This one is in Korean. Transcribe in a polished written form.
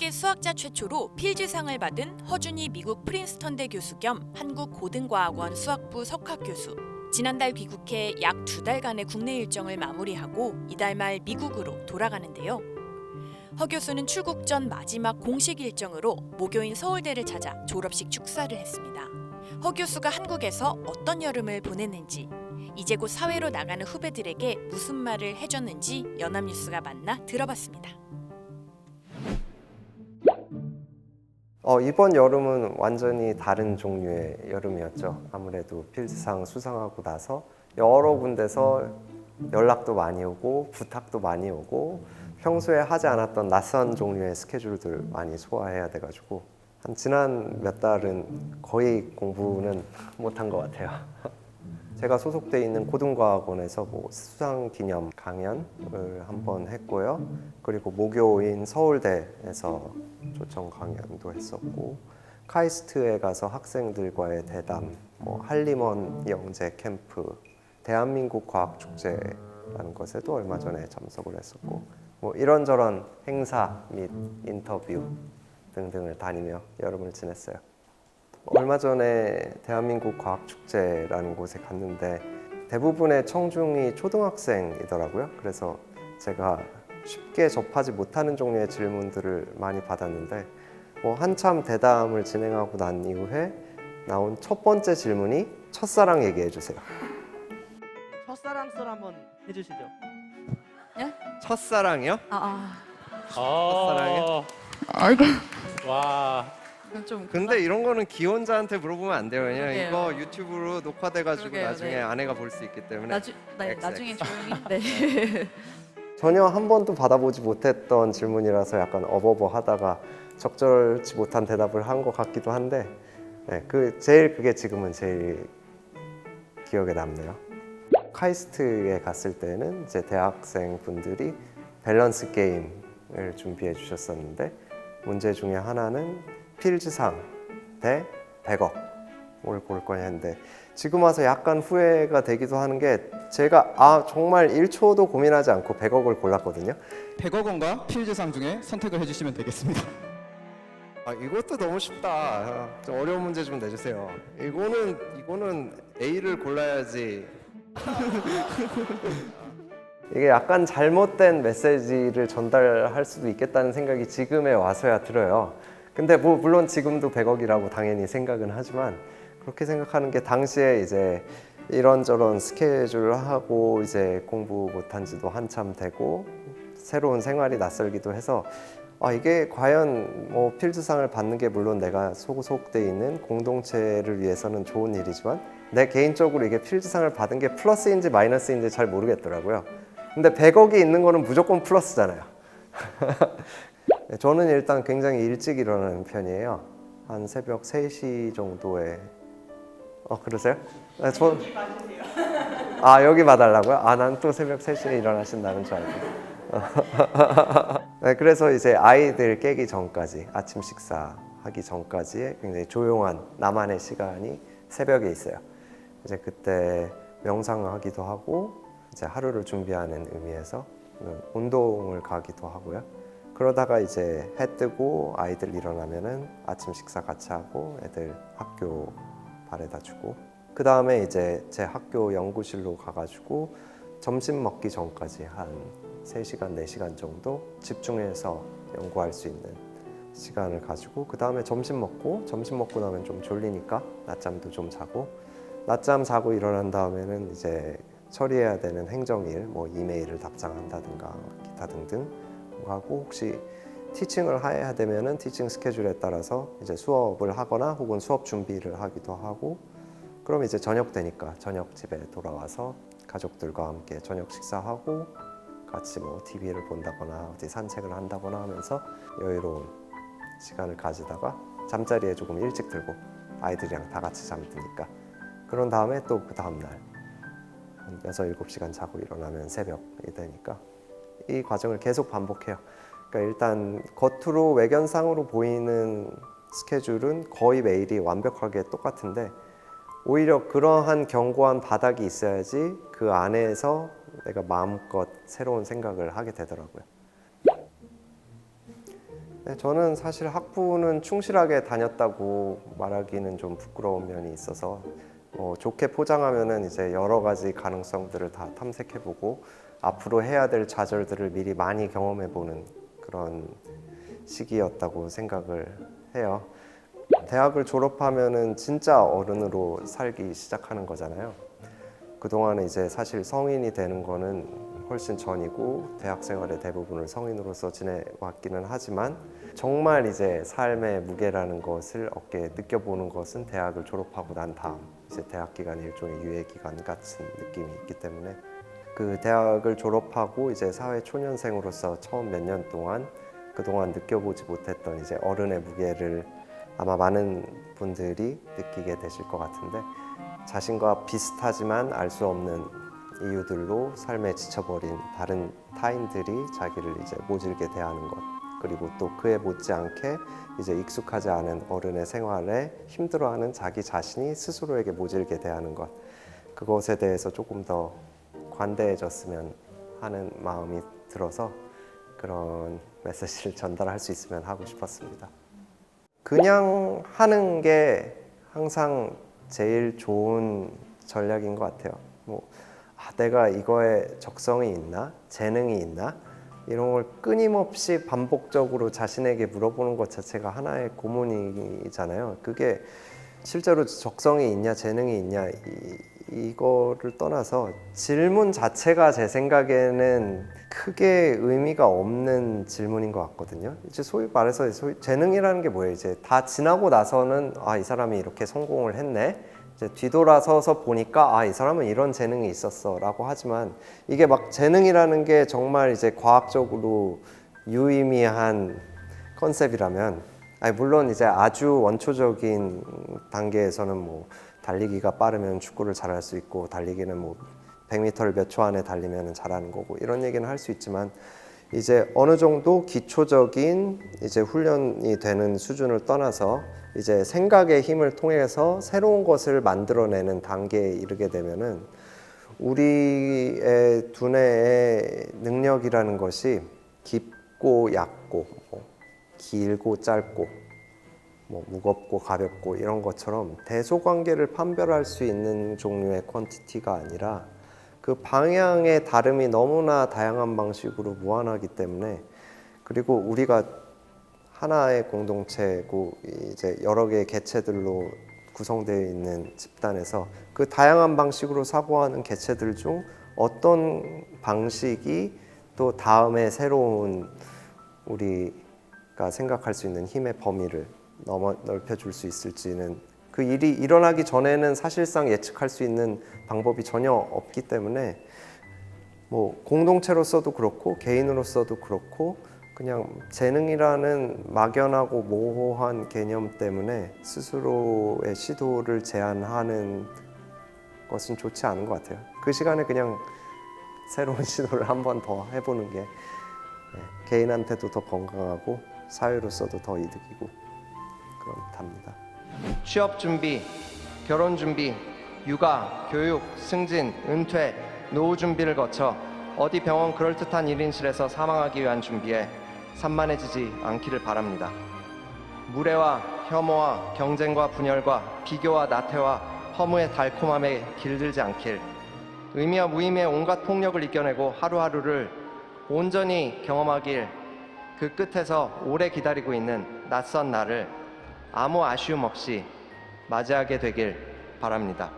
한국계 수학자 최초로 필즈상을 받은 허준희 미국 프린스턴대 교수 겸 한국고등과학원 수학부 석학교수. 지난달 귀국해 약 2달간의 국내 일정을 마무리하고 이달 말 미국으로 돌아가는데요. 허 교수는 출국 전 마지막 공식 일정으로 모교인 서울대를 찾아 졸업식 축사를 했습니다. 허 교수가 한국에서 어떤 여름을 보냈는지, 이제 곧 사회로 나가는 후배들에게 무슨 말을 해줬는지 연합뉴스가 만나 들어봤습니다. 이번 여름은 완전히 다른 종류의 여름이었죠. 아무래도 필즈상 수상하고 나서 여러 군데서 연락도 많이 오고 부탁도 많이 오고 평소에 하지 않았던 낯선 종류의 스케줄들 많이 소화해야 돼가지고 지난 몇 달은 거의 공부는 못한 것 같아요. 제가 소속돼 있는 고등과학원에서 수상 기념 강연을 한번 했고요. 그리고 모교인 서울대에서 초청 강연도 했었고, 카이스트에 가서 학생들과의 대담, 한림원 영재 캠프, 대한민국 과학축제라는 것에도 얼마 전에 참석을 했었고, 이런저런 행사 및 인터뷰 등등을 다니며 여름을 지냈어요. 얼마 전에 대한민국 과학축제라는 곳에 갔는데 대부분의 청중이 초등학생이더라고요. 그래서 제가 쉽게 접하지 못하는 종류의 질문들을 많이 받았는데 한참 대담을 진행하고 난 이후에 나온 첫 번째 질문이 첫사랑 얘기해 주세요. 첫사랑 썰 한번 해주시죠. 예? 첫사랑이요? 첫사랑이요? 아이고. 와. 이건 좀 근데 이런 거는 기혼자한테 물어보면 안 돼요. 왜냐면 그러게요. 이거 유튜브로 녹화돼가지고 그러게요, 나중에 네. 아내가 볼 수 있기 때문에 나중에 XX. 조용히. 네. 전혀 한 번도 받아보지 못했던 질문이라서 약간 어버버하다가 적절치 못한 대답을 한 것 같기도 한데 그게 지금은 제일 기억에 남네요. 카이스트에 갔을 때는 이제 대학생 분들이 밸런스 게임을 준비해 주셨었는데 문제 중에 하나는 필즈상 대 100억을 볼 거냐 했는데 지금 와서 약간 후회가 되기도 하는 게 제가 정말 1초도 고민하지 않고 100억을 골랐거든요. 100억 원과 필즈상 중에 선택을 해주시면 되겠습니다. 이것도 너무 쉽다. 좀 어려운 문제 좀 내주세요. 이거는 A를 골라야지. 이게 약간 잘못된 메시지를 전달할 수도 있겠다는 생각이 지금에 와서야 들어요. 근데 물론 지금도 100억이라고 당연히 생각은 하지만 그렇게 생각하는 게 당시에 이제 이런저런 스케줄을 하고 이제 공부 못한 지도 한참 되고 새로운 생활이 낯설기도 해서 이게 과연 필즈상을 받는 게 물론 내가 소속돼 있는 공동체를 위해서는 좋은 일이지만 내 개인적으로 이게 필즈상을 받은 게 플러스인지 마이너스인지 잘 모르겠더라고요. 근데 100억이 있는 거는 무조건 플러스잖아요. 저는 일단 굉장히 일찍 일어나는 편이에요. 한 새벽 3시 정도에. 그러세요? 여기 봐달라고요? 난 또 새벽 3시에 일어나신다는 줄 알고. 그래서 이제 아이들 깨기 전까지, 아침 식사하기 전까지의 굉장히 조용한 나만의 시간이 새벽에 있어요. 이제 그때 명상하기도 하고 이제 하루를 준비하는 의미에서 운동을 가기도 하고요. 그러다가 이제 해 뜨고 아이들 일어나면은 아침 식사 같이 하고 애들 학교 바래다 주고 그 다음에 이제 제 학교 연구실로 가가지고 점심 먹기 전까지 한 3시간, 4시간 정도 집중해서 연구할 수 있는 시간을 가지고 그 다음에 점심 먹고 나면 좀 졸리니까 낮잠도 좀 자고 낮잠 자고 일어난 다음에는 이제 처리해야 되는 행정일, 이메일을 답장한다든가 기타 등등 하고 혹시 티칭을 해야 되면은 티칭 스케줄에 따라서 이제 수업을 하거나 혹은 수업 준비를 하기도 하고 그럼 이제 저녁 되니까 저녁 집에 돌아와서 가족들과 함께 저녁 식사하고 같이 TV를 본다거나 어디 산책을 한다거나 하면서 여유로운 시간을 가지다가 잠자리에 조금 일찍 들고 아이들이랑 다 같이 잠드니까 그런 다음에 또 그 다음날 한 6-7시간 자고 일어나면 새벽이 되니까 이 과정을 계속 반복해요. 그러니까 일단 겉으로 외견상으로 보이는 스케줄은 거의 매일이 완벽하게 똑같은데 오히려 그러한 견고한 바닥이 있어야지 그 안에서 내가 마음껏 새로운 생각을 하게 되더라고요. 네, 저는 사실 학부는 충실하게 다녔다고 말하기는 좀 부끄러운 면이 있어서 좋게 포장하면은 이제 여러 가지 가능성들을 다 탐색해보고 앞으로 해야 될 좌절들을 미리 많이 경험해보는 그런 시기였다고 생각을 해요. 대학을 졸업하면은 진짜 어른으로 살기 시작하는 거잖아요. 그동안은 이제 사실 성인이 되는 거는 훨씬 전이고 대학 생활의 대부분을 성인으로서 지내왔기는 하지만 정말 이제 삶의 무게라는 것을 어깨에 느껴보는 것은 대학을 졸업하고 난 다음 이제 대학 기간이 일종의 유예 기간 같은 느낌이 있기 때문에 그 대학을 졸업하고 이제 사회 초년생으로서 처음 몇 년 동안 그동안 느껴보지 못했던 이제 어른의 무게를 아마 많은 분들이 느끼게 되실 것 같은데 자신과 비슷하지만 알 수 없는 이유들로 삶에 지쳐버린 다른 타인들이 자기를 이제 모질게 대하는 것 그리고 또 그에 못지않게 이제 익숙하지 않은 어른의 생활에 힘들어하는 자기 자신이 스스로에게 모질게 대하는 것 그것에 대해서 조금 더 관대해졌으면 하는 마음이 들어서 그런 메시지를 전달할 수 있으면 하고 싶었습니다. 그냥 하는 게 항상 제일 좋은 전략인 것 같아요. 내가 이거에 적성이 있나? 재능이 있나? 이런 걸 끊임없이 반복적으로 자신에게 물어보는 것 자체가 하나의 고문이잖아요. 그게 실제로 적성이 있냐, 재능이 있냐 이거를 떠나서 질문 자체가 제 생각에는 크게 의미가 없는 질문인 것 같거든요. 이제 소위 말해서 재능이라는 게 뭐예요? 이제 다 지나고 나서는 이 사람이 이렇게 성공을 했네. 이제 뒤돌아서서 보니까 이 사람은 이런 재능이 있었어라고 하지만 이게 막 재능이라는 게 정말 이제 과학적으로 유의미한 컨셉이라면 물론 이제 아주 원초적인 단계에서는 달리기가 빠르면 축구를 잘할 수 있고 달리기는 100m를 몇 초 안에 달리면 잘하는 거고 이런 얘기는 할 수 있지만 이제 어느 정도 기초적인 이제 훈련이 되는 수준을 떠나서 이제 생각의 힘을 통해서 새로운 것을 만들어내는 단계에 이르게 되면은 우리의 두뇌의 능력이라는 것이 깊고 얕고 길고 짧고 무겁고 가볍고 이런 것처럼 대소관계를 판별할 수 있는 종류의 퀀티티가 아니라 그 방향의 다름이 너무나 다양한 방식으로 무한하기 때문에 그리고 우리가 하나의 공동체고 이제 여러 개의 개체들로 구성되어 있는 집단에서 그 다양한 방식으로 사고하는 개체들 중 어떤 방식이 또 다음에 새로운 우리가 생각할 수 있는 힘의 범위를 넓혀줄 수 있을지는 그 일이 일어나기 전에는 사실상 예측할 수 있는 방법이 전혀 없기 때문에 공동체로서도 그렇고 개인으로서도 그렇고 그냥 재능이라는 막연하고 모호한 개념 때문에 스스로의 시도를 제한하는 것은 좋지 않은 것 같아요. 그 시간에 그냥 새로운 시도를 한 번 더 해보는 게 개인한테도 더 건강하고 사회로서도 더 이득이고 그렇답니다. 취업 준비, 결혼 준비, 육아, 교육, 승진, 은퇴, 노후 준비를 거쳐 어디 병원 그럴듯한 1인실에서 사망하기 위한 준비에 산만해지지 않기를 바랍니다. 무례와 혐오와 경쟁과 분열과 비교와 나태와 허무의 달콤함에 길들지 않길, 의미와 무의미의 온갖 폭력을 이겨내고 하루하루를 온전히 경험하길, 그 끝에서 오래 기다리고 있는 낯선 나를 아무 아쉬움 없이 맞이하게 되길 바랍니다.